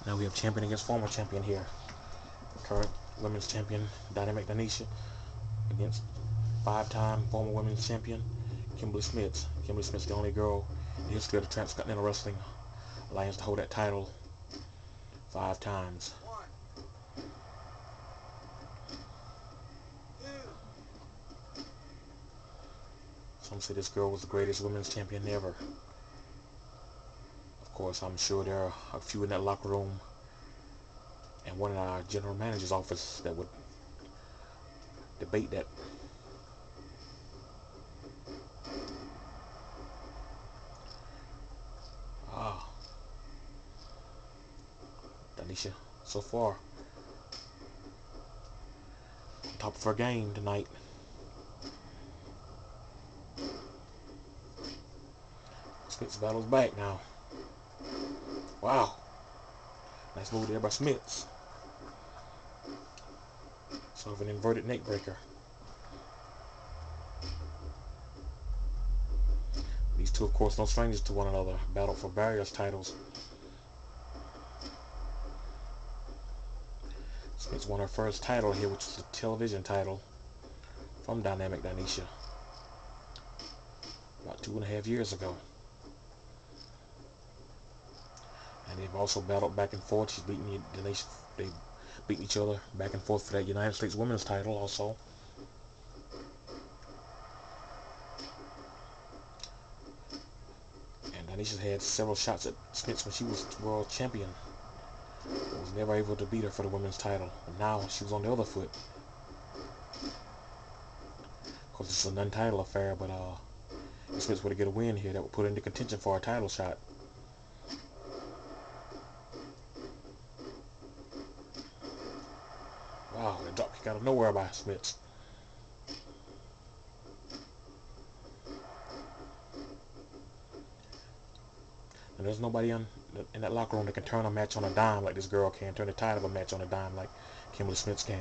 Now we have champion against former champion here. Current women's champion Dynamic Dynesha against five-time former women's champion Kimberly Smits. Kimberly Smits, the only girl in the history of the Transcontinental Wrestling Alliance to hold that title 5 times. Some say this girl was the greatest women's champion ever. Of course, I'm sure there are a few in that locker room and one in our general manager's office that would debate that. Dynesha, so far, on top of her game tonight. Smits battles back now. Wow. Nice move there by Smits. Sort of an inverted neck breaker. These two, of course, no strangers to one another. Battled for various titles. Smits won her first title here, which was a television title from Dynamic Dynesha about 2.5 years ago. And they've also battled back and forth. She's beaten Dynesha. They beat each other back and forth for that United States Women's title also. And Dynesha's had several shots at Smits when she was world champion. But was never able to beat her for the women's title. But now she was on the other foot. Of course, it's a non-title affair, but if Smits were to get a win here, that would put her into contention for a title shot. Wow, a drop kick out of nowhere by Smits. And there's nobody in that locker room that can turn a match on a dime like this girl can, turn the tide of a match on a dime like Kimberly Smits can.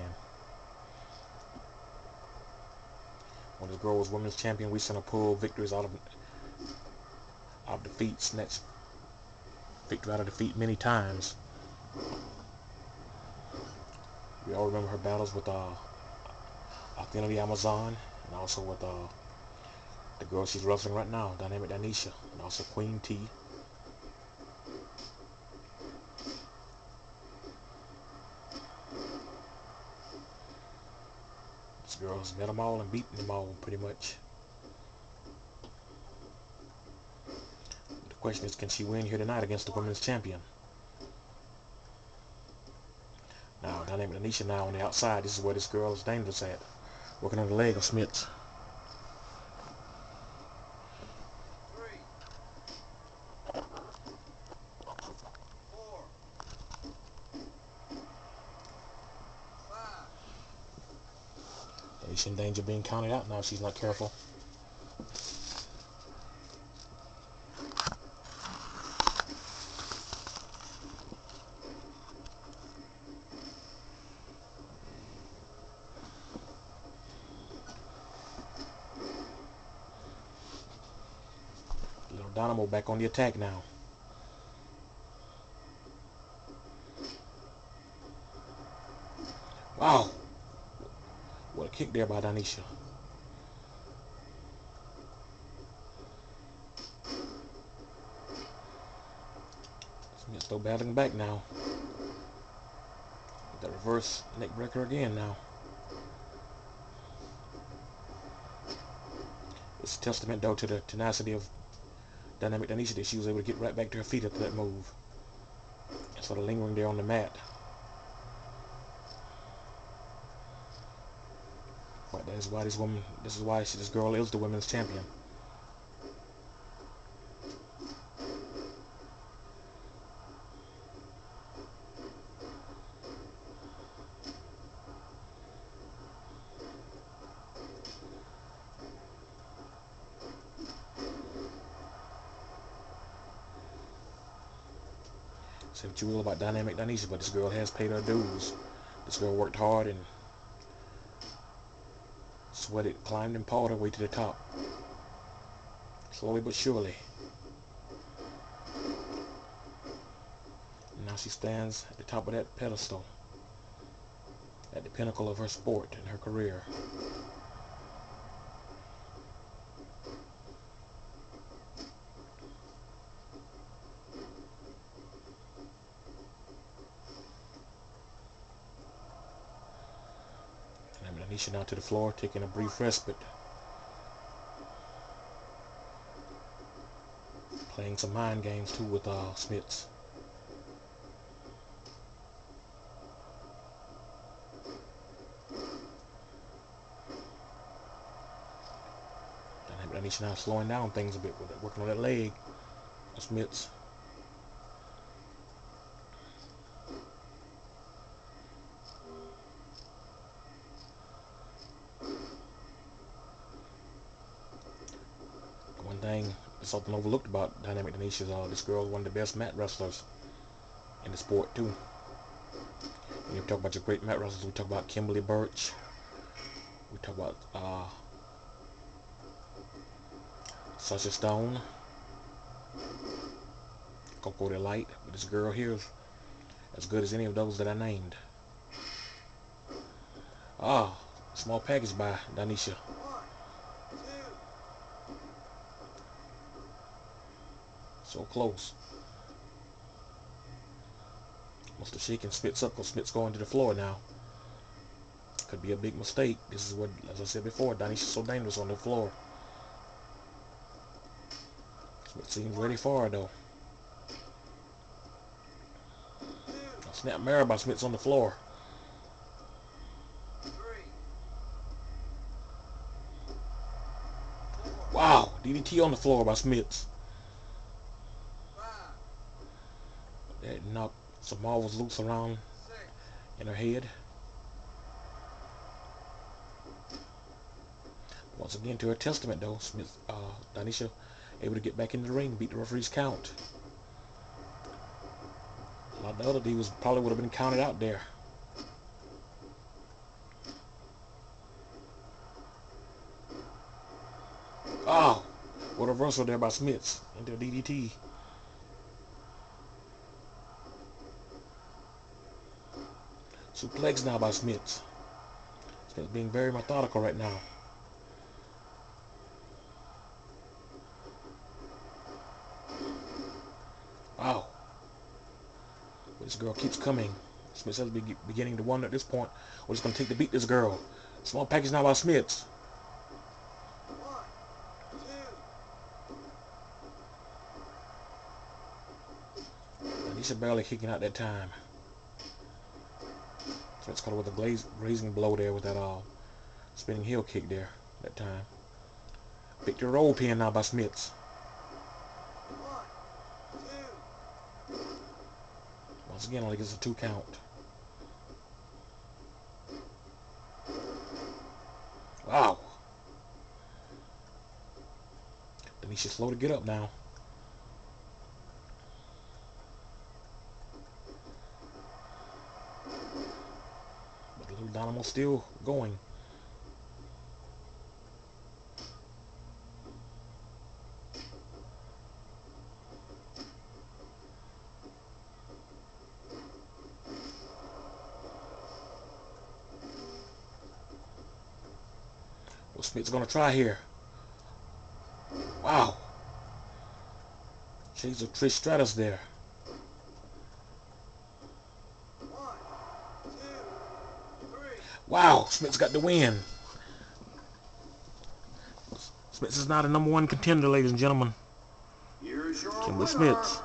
When this girl was women's champion, we sent her pull victories out of defeat, snatched victory out of defeat many times. We all remember her battles with Athena the Amazon, and also with the girl she's wrestling right now, Dynamic Dynesha, and also Queen T. This girl's met them all and beaten them all pretty much. The question is, can she win here tonight against the women's champion? Now, Dynamic Dynesha now on the outside. This is where this girl is dangerous at. Working on the leg of Smits. She's in danger of being counted out now if she's not careful. Little Dynamo back on the attack now. Wow. What a kick there by Dynesha. Smits still battling back now. The reverse neck breaker again now. It's a testament though to the tenacity of Dynamic Dynesha that she was able to get right back to her feet after that move. Sort of lingering there on the mat. But that is why this girl is the women's champion. Say what you will about Dynamic Dynesha, but this girl has paid her dues. This girl worked hard and sweated, climbed and pawed her way to the top. Slowly but surely. Now she stands at the top of that pedestal, at the pinnacle of her sport and her career. And Dynesha now to the floor, taking a brief respite. Playing some mind games too with Smits. Dynesha now slowing down things a bit with it, working on that leg. Smits. One thing, something overlooked about Dynamic Dynesha is this girl is one of the best mat wrestlers in the sport too. When you talk about your great mat wrestlers, we talk about Kimberly Birch. We talk about Sasha Stone, Coco Delight. But this girl here is as good as any of those that I named. Small package by Dynesha. So close. Must have shaken Smits up, because Smits going to the floor now. Could be a big mistake. This is what, as I said before, Dynesha's so dangerous on the floor. Smits seems ready for her though. A snap mirror by Smits on the floor. Wow, DDT on the floor by Smits. That knocked some marbles loose around in her head. Once again, to her testament though, Dynesha able to get back in the ring, beat the referee's count. A lot of the other divas probably would have been counted out there. Oh, what a reversal there by Smits into a DDT. Suplex now by Smits. Smits being very methodical right now. Wow. But this girl keeps coming. Smits has to be beginning to wonder at this point what it's going to take to beat this girl. Small package now by Smits. Dynesha barely kicking out that time. Smits caught her with a grazing blow there with that spinning heel kick there that time. Victor roll pin now by Smits. Once again, only gets a 2 count. Wow. Dynesha's slow to get up now. But the little dynamo's still going. What Smits gonna try here? Wow. Shades of Trish Stratus there. 1, 2, 3. Wow, Smits got the win. Smits is now the #1 contender, ladies and gentlemen. Here's your Kimberly winner, Smits.